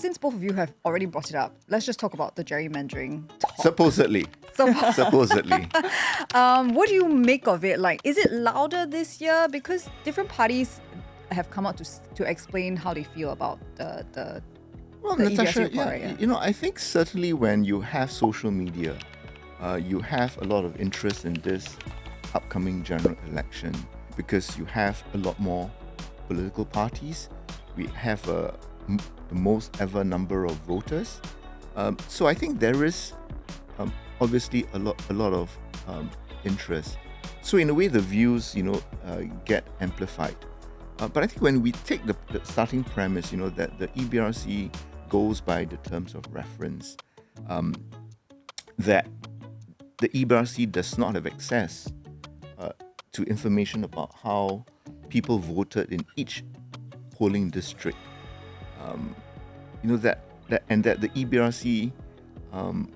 Since both of you have already brought it up, let's just talk about the gerrymandering talk. Supposedly. Supposedly. What do you make of it? Like, is it louder this year? Because different parties have come out to explain how they feel about the Well, the Natasha, EBRC report, I think certainly when you have social media, you have a lot of interest in this upcoming general election because you have a lot more political parties. We have the most ever number of voters. So I think there is obviously a lot of interest. So in a way, the views, get amplified. But I think when we take the starting premise, that the EBRC goes by the terms of reference, that the EBRC does not have access to information about how people voted in each polling district, that the EBRC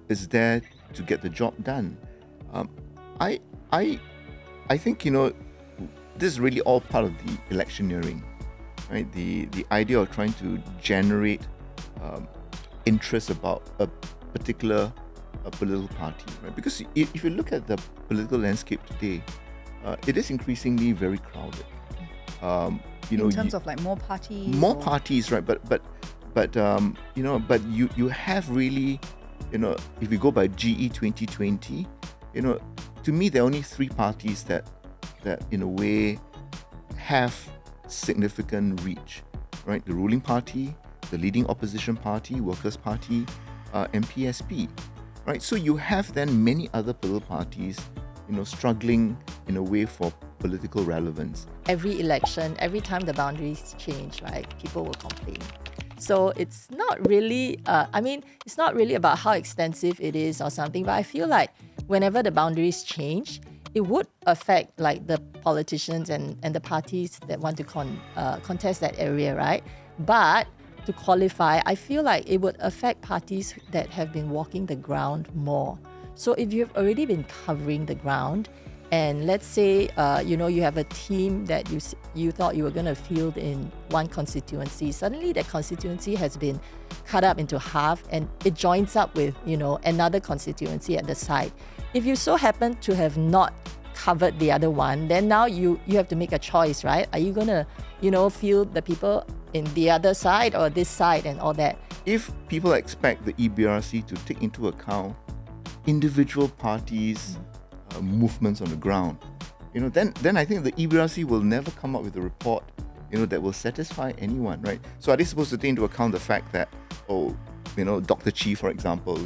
is there to get the job done. I think this is really all part of the electioneering, right? The idea of trying to generate interest about a particular political party, right? Because if you look at the political landscape today, it is increasingly very crowded. in terms of like more parties? More parties, right? But you have really, if you go by GE 2020, to me there are only three parties that in a way have significant reach, right? The ruling party, the leading opposition party, Workers' Party, and PSP, right? So you have then many other political parties, struggling in a way for political relevance. Every election, every time the boundaries change, right, people will complain. So it's not really, it's not really about how extensive it is or something, but I feel like whenever the boundaries change, it would affect like the politicians and the parties that want to contest that area, right? But to qualify, I feel like it would affect parties that have been walking the ground more. So if you've already been covering the ground, and let's say, you have a team that you thought you were going to field in one constituency. Suddenly that constituency has been cut up into half and it joins up with, another constituency at the side. If you so happen to have not covered the other one, then now you have to make a choice, right? Are you going to, field the people in the other side or this side and all that? If people expect the EBRC to take into account individual parties' movements on the ground, then I think the EBRC will never come up with a report, that will satisfy anyone, right? So are they supposed to take into account the fact that, Dr. Chi, for example,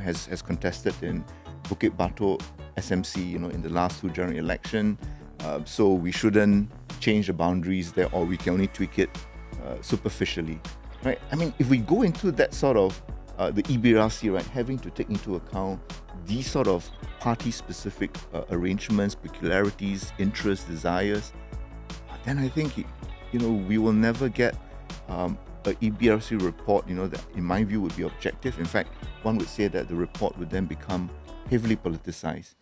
has contested in Bukit Batok SMC, in the last two general election, so we shouldn't change the boundaries there, or we can only tweak it superficially, right? I mean, if we go into that sort of the EBRC, right, having to take into account these sort of party-specific arrangements, peculiarities, interests, desires, then I think we will never get a EBRC report, that in my view would be objective. In fact, one would say that the report would then become heavily politicized.